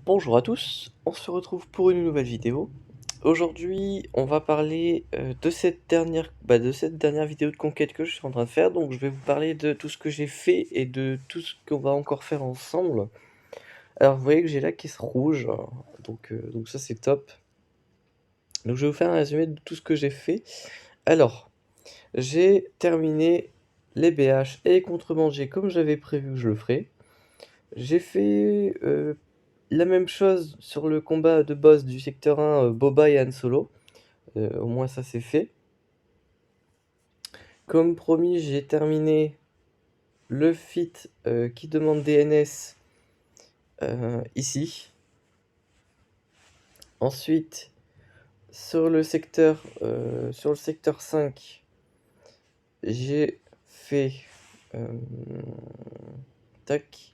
Bonjour à tous, on se retrouve pour une nouvelle vidéo. Aujourd'hui, on va parler de cette dernière vidéo de conquête que je suis en train de faire. Donc, je vais vous parler de tout ce que j'ai fait et de tout ce qu'on va encore faire ensemble. Alors, vous voyez que j'ai la caisse rouge, donc ça c'est top. Donc, je vais vous faire un résumé de tout ce que j'ai fait. Alors, j'ai terminé les BH et les contrebandiers comme j'avais prévu que je le ferais. J'ai fait la même chose sur le combat de boss du secteur 1, Boba et Han Solo. Au moins ça c'est fait. Comme promis, j'ai terminé le feat qui demande DNS ici. Ensuite, sur le secteur 5, j'ai fait tac.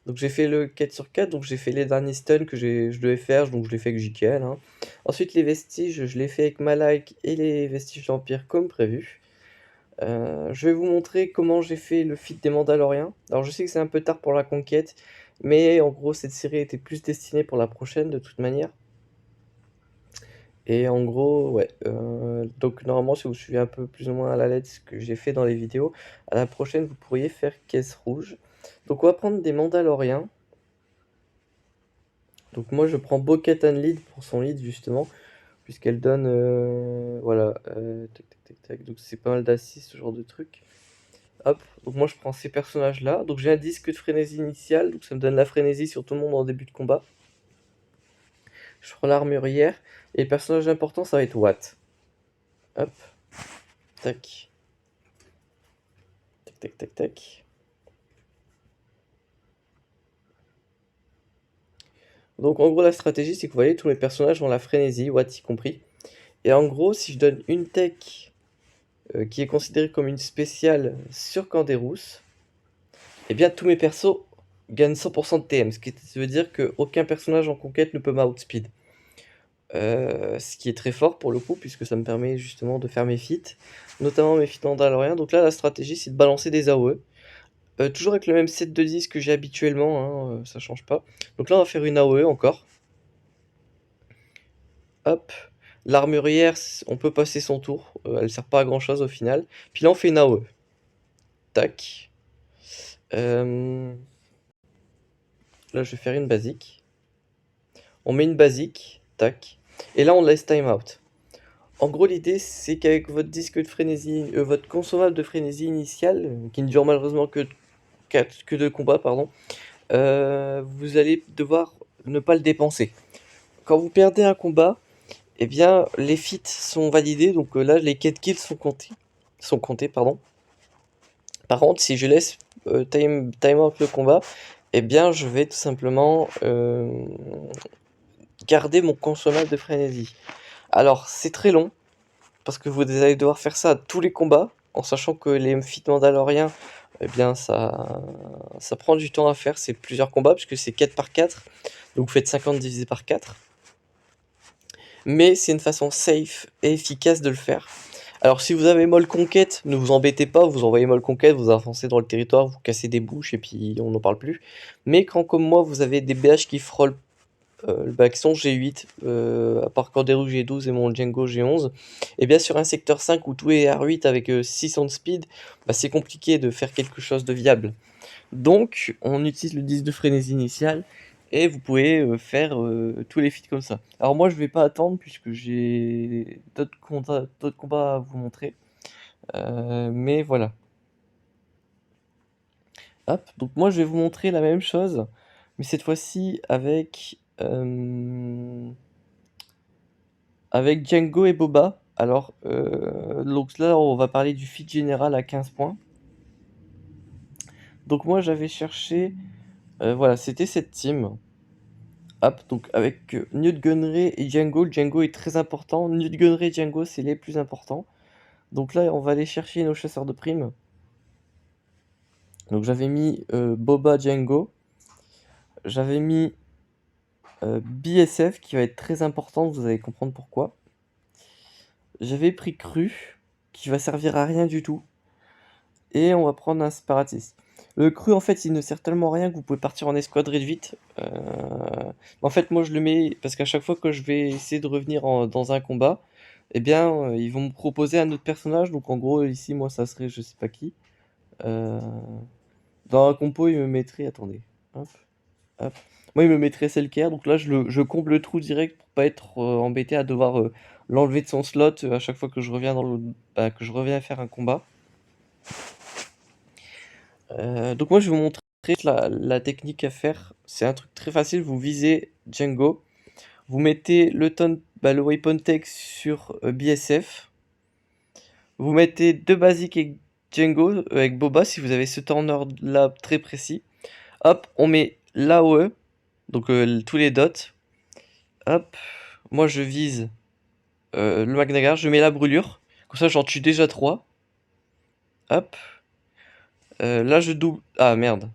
Donc j'ai fait le 4 sur 4, donc j'ai fait les derniers stuns que je devais faire, donc je l'ai fait avec JKL, hein. Ensuite les vestiges, je l'ai fait avec Malak et les vestiges d'Empire comme prévu. Je vais vous montrer comment j'ai fait le feat des Mandaloriens. Alors je sais que c'est un peu tard pour la conquête, mais en gros cette série était plus destinée pour la prochaine de toute manière. Et en gros, ouais, donc normalement si vous suivez un peu plus ou moins à la lettre ce que j'ai fait dans les vidéos, à la prochaine vous pourriez faire caisse rouge. Donc on va prendre des Mandaloriens. Donc moi je prends Bo-Katan lead pour son lead justement, puisqu'elle donne, voilà, tac tac tac tac, donc c'est pas mal d'assists, ce genre de truc. Hop, donc moi je prends ces personnages là, donc j'ai un disque de frénésie initiale, donc ça me donne la frénésie sur tout le monde en début de combat. Je prends l'armurière, et le personnage important ça va être Watt. Hop, tac, tac tac tac tac. Donc en gros la stratégie c'est que vous voyez tous mes personnages ont la frénésie, Watt y compris. Et en gros si je donne une tech qui est considérée comme une spéciale sur Canderous, et bien tous mes persos gagnent 100% de TM, ce qui veut dire qu'aucun personnage en conquête ne peut m'outspeed. Ce qui est très fort pour le coup, puisque ça me permet justement de faire mes feats, notamment mes feats Mandaloriens. Donc là, la stratégie, c'est de balancer des AOE. Toujours avec le même set de 10 que j'ai habituellement, hein, ça change pas. Donc là, on va faire une AOE encore. Hop. L'armurière, on peut passer son tour, elle sert pas à grand chose au final. Puis là, on fait une AOE. Tac. Là, je vais faire une basique. On met une basique. Tac. Et là, on laisse timeout. En gros, l'idée, c'est qu'avec votre disque de frénésie, votre consommable de frénésie initiale, qui ne dure malheureusement que 2 combats, pardon, vous allez devoir ne pas le dépenser. Quand vous perdez un combat, eh bien, les feats sont validés, donc là, les quêtes kills sont comptés, pardon. Par contre, si je laisse time out le combat, eh bien, je vais tout simplement garder mon consommable de frénésie. Alors, c'est très long, parce que vous allez devoir faire ça à tous les combats, en sachant que les feats mandaloriens, eh bien ça prend du temps à faire, c'est plusieurs combats, puisque c'est 4 par 4, donc vous faites 50 divisé par 4. Mais c'est une façon safe et efficace de le faire. Alors si vous avez molle conquête, ne vous embêtez pas, vous envoyez molle conquête, vous avancez dans le territoire, vous cassez des bouches et puis on n'en parle plus. Mais quand comme moi vous avez des BH qui frôlent le Baxon G8, à part Cordero G12 et mon Django G11, et bien sur un secteur 5 où tout est R8 avec 600 de speed, bah, c'est compliqué de faire quelque chose de viable. Donc on utilise le 10 de frénésie initiale et vous pouvez faire tous les feats comme ça. Alors moi je vais pas attendre puisque j'ai d'autres combats à vous montrer. Mais voilà. Hop, donc moi je vais vous montrer la même chose, mais cette fois-ci avec Django et Boba. Alors, donc là, on va parler du feat général à 15 points. Donc moi, j'avais cherché, voilà, c'était cette team. Hop, donc avec Newt Gunray et Django. Django est très important. Newt Gunray et Django, c'est les plus importants. Donc là, on va aller chercher nos chasseurs de primes. Donc j'avais mis Boba Django. J'avais mis BSF qui va être très important, vous allez comprendre pourquoi. J'avais pris Cru, qui va servir à rien du tout. Et on va prendre un séparatiste. Le cru, en fait, il ne sert tellement à rien que vous pouvez partir en escadrille vite. En fait, moi, je le mets parce qu'à chaque fois que je vais essayer de revenir dans un combat, eh bien, ils vont me proposer un autre personnage. Donc, en gros, ici, moi, ça serait je sais pas qui. Euh, Dans un compo, il me mettrait. Attendez. Hop, hop. Moi, il me mettrait Selker. Donc là, je comble le trou direct pour pas être embêté à devoir l'enlever de son slot à chaque fois que je reviens que je reviens faire un combat. Donc moi je vais vous montrer la technique à faire. C'est un truc très facile. Vous visez Django, vous mettez le weapon tech sur BSF, vous mettez deux basiques avec Django, avec Boba si vous avez ce turner là très précis. Hop, on met l'AOE, donc tous les dots. Hop, moi je vise le Magnagar, je mets la brûlure, comme ça j'en tue déjà 3. Hop, là je double. Ah merde.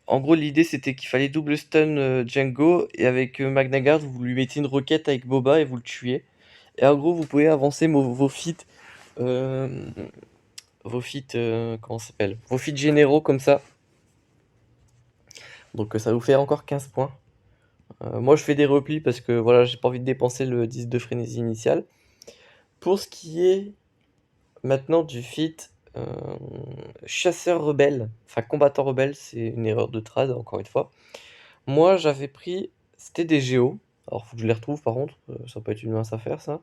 En gros, l'idée c'était qu'il fallait double stun Django et avec Magnagard, vous lui mettez une roquette avec Boba et vous le tuez. Et en gros, vous pouvez avancer vos feats, euh, comment ça s'appelle? Vos feats généraux comme ça. Donc ça vous fait encore 15 points. Moi, je fais des replis parce que voilà, j'ai pas envie de dépenser le 10 de frénésie initiale. Pour ce qui est maintenant du feat chasseur rebelle, enfin combattant rebelle, c'est une erreur de trad encore une fois. Moi, j'avais pris, c'était des géos. Alors, faut que je les retrouve par contre, ça peut être une mince affaire ça.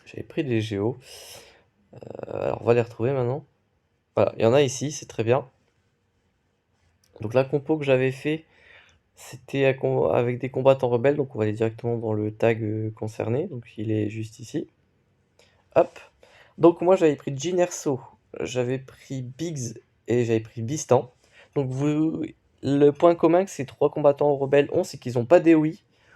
J'avais pris des géos. Alors, on va les retrouver maintenant. Voilà, il y en a ici, c'est très bien. Donc, la compo que j'avais fait, c'était avec des combattants rebelles. Donc, on va aller directement dans le tag concerné. Donc, il est juste ici. Hop. Donc, moi, j'avais pris Jyn Erso, j'avais pris Biggs et j'avais pris Bistan. Donc, le point commun que ces trois combattants rebelles ont, c'est qu'ils n'ont pas d'AOE,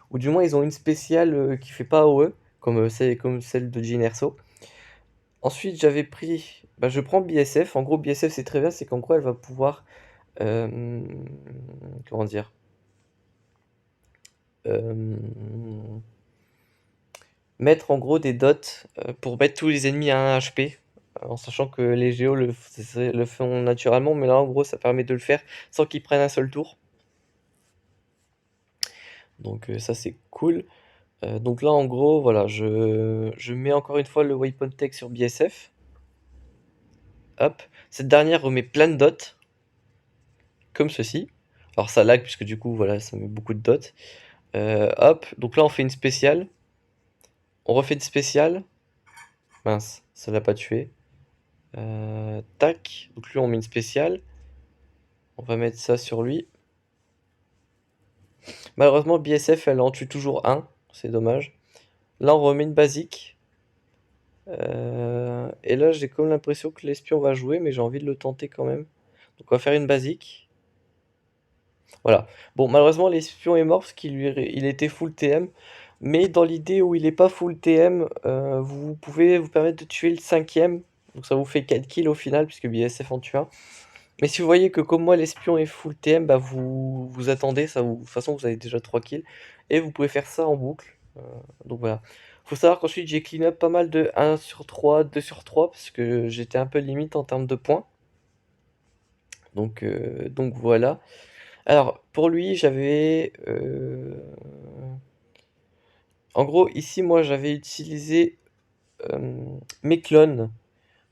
ou du moins ils ont une spéciale qui fait pas AOE, comme celle de Jyn Erso. Ensuite, j'avais pris. Bah, je prends BSF. En gros, BSF, c'est très bien, c'est qu'en gros, elle va pouvoir. Comment dire euh, Mettre en gros des dots pour mettre tous les ennemis à 1 HP. En sachant que les géos le font naturellement, mais là en gros ça permet de le faire sans qu'ils prennent un seul tour. Donc ça c'est cool. Donc là en gros voilà, je mets encore une fois le weapon tech sur BSF. Hop, cette dernière remet plein de dots, comme ceci. Alors ça lag puisque du coup voilà ça met beaucoup de dots. Hop, donc là on fait une spéciale. On refait une spéciale. Mince, ça l'a pas tué. Tac, donc lui on met une spéciale. On va mettre ça sur lui. Malheureusement, BSF, elle en tue toujours un. C'est dommage. Là, on remet une basique. Et là, j'ai comme l'impression que l'espion va jouer, mais j'ai envie de le tenter quand même. Donc, on va faire une basique. Voilà. Bon, malheureusement, l'espion est mort parce il était full TM. Mais dans l'idée où il n'est pas full TM, vous pouvez vous permettre de tuer le cinquième. Donc, ça vous fait 4 kills au final, puisque BSF en tue un. Mais si vous voyez que comme moi l'espion est full TM, bah vous attendez, de toute façon vous avez déjà 3 kills, et vous pouvez faire ça en boucle. Donc voilà. Faut savoir qu'ensuite j'ai clean up pas mal de 1 sur 3, 2 sur 3, parce que j'étais un peu limite en termes de points. Donc voilà. Alors pour lui j'avais... En gros ici moi j'avais utilisé mes clones.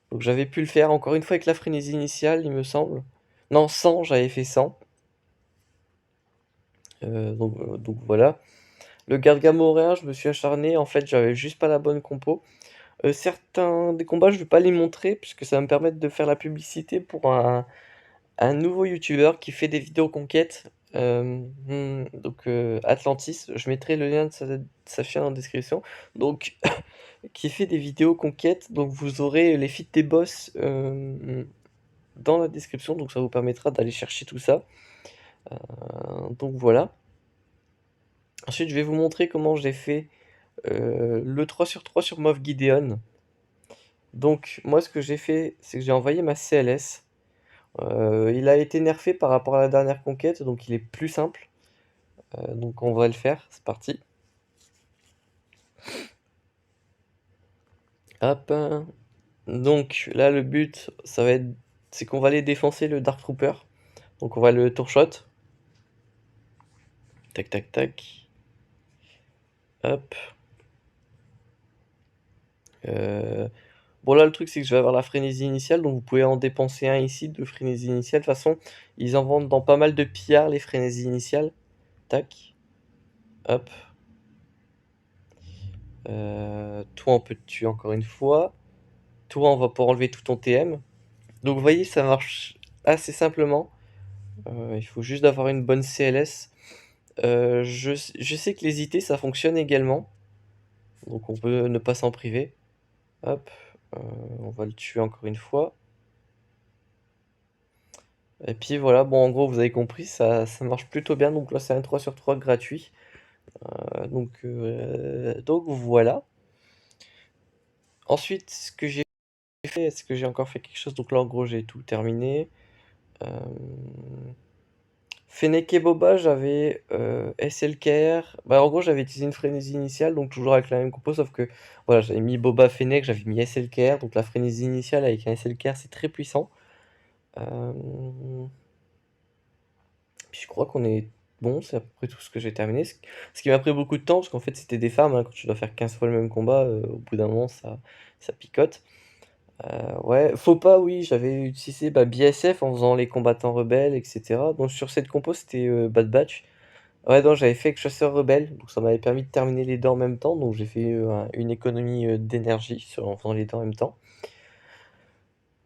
Donc j'avais pu le faire encore une fois avec la frénésie initiale il me semble. Non 100, j'avais fait 100. Donc voilà. Le garde gamoréen, je me suis acharné, en fait j'avais juste pas la bonne compo. Certains des combats, je vais pas les montrer, puisque ça va me permettre de faire la publicité pour un nouveau youtubeur qui fait des vidéos conquêtes. Atlantis, je mettrai le lien de sa chaîne en description. Donc, qui fait des vidéos conquêtes, donc vous aurez les feats des boss dans la description, donc ça vous permettra d'aller chercher tout ça. Donc voilà. Ensuite, je vais vous montrer comment j'ai fait le 3 sur 3 sur Moff Gideon. Donc, moi, ce que j'ai fait, c'est que j'ai envoyé ma CLS. Il a été nerfé par rapport à la dernière conquête, donc il est plus simple. Donc, on va le faire, c'est parti. Hop. Donc là, le but, ça va être, c'est qu'on va aller défoncer le Dark Trooper. Donc on va le tour-shot. Tac, tac, tac. Hop. Bon là, le truc, c'est que je vais avoir la frénésie initiale, donc vous pouvez en dépenser un ici de frénésie initiale. De toute façon, ils en vendent dans pas mal de pillards, les frénésies initiales. Tac. Hop. Toi, on peut te tuer encore une fois. Toi, on va pouvoir enlever tout ton TM. Donc vous voyez, ça marche assez simplement. Il faut juste avoir une bonne CLS. Je sais que les IT, ça fonctionne également. Donc on peut ne pas s'en priver. Hop. On va le tuer encore une fois. Et puis voilà, bon en gros vous avez compris, ça marche plutôt bien. Donc là c'est un 3 sur 3 gratuit. Donc voilà. Ensuite, ce que j'ai fait, est-ce que j'ai encore fait quelque chose? Donc là en gros j'ai tout terminé. Fennec et Boba, j'avais SLKR. Bah, en gros, j'avais utilisé une frénésie initiale, donc toujours avec la même compo, sauf que voilà, j'avais mis Boba Fennec, j'avais mis SLKR, donc la frénésie initiale avec un SLKR, c'est très puissant. Euh, Puis je crois qu'on est bon, c'est à peu près tout ce que j'ai terminé. Ce qui m'a pris beaucoup de temps, parce qu'en fait, c'était des farms, hein, quand tu dois faire 15 fois le même combat, au bout d'un moment, ça picote. Ouais, faux pas, oui, j'avais utilisé BSF en faisant les combattants rebelles, etc. Donc sur cette compo, c'était Bad Batch. Ouais, non, j'avais fait avec chasseur rebelle, donc ça m'avait permis de terminer les deux en même temps, donc j'ai fait une économie d'énergie en faisant les deux en même temps.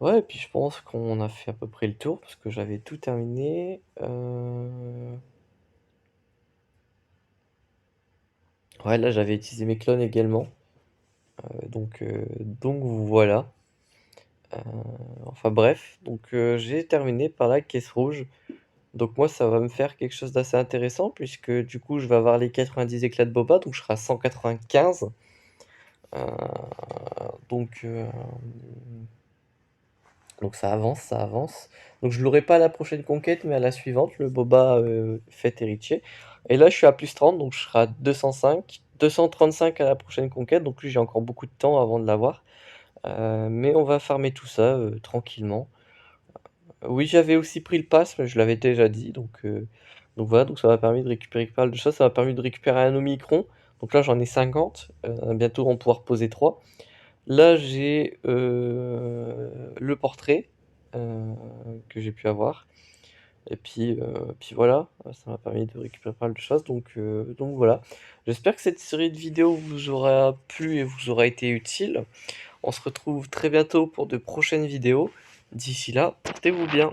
Ouais, et puis je pense qu'on a fait à peu près le tour, parce que j'avais tout terminé. Ouais, là j'avais utilisé mes clones également, donc voilà. Euh, Enfin bref, donc j'ai terminé par la caisse rouge. Donc moi ça va me faire quelque chose d'assez intéressant, puisque du coup je vais avoir les 90 éclats de Boba, donc je serai à 195. Euh, donc, euh, donc ça avance, ça avance. Donc je l'aurai pas à la prochaine conquête, mais à la suivante, le Boba Fett héritier. Et là je suis à plus 30, donc je serai à 205. 235 à la prochaine conquête, donc lui j'ai encore beaucoup de temps avant de l'avoir. Mais on va farmer tout ça tranquillement. Oui, j'avais aussi pris le pass, mais je l'avais déjà dit, donc voilà, donc ça m'a permis de récupérer pas mal de choses. Ça m'a permis de récupérer un Omicron. Donc là j'en ai 50. Bientôt on va pouvoir poser 3. Là, j'ai le portrait que j'ai pu avoir. Et puis voilà, ça m'a permis de récupérer pas mal de choses. Donc voilà. J'espère que cette série de vidéos vous aura plu et vous aura été utile. On se retrouve très bientôt pour de prochaines vidéos. D'ici là, portez-vous bien.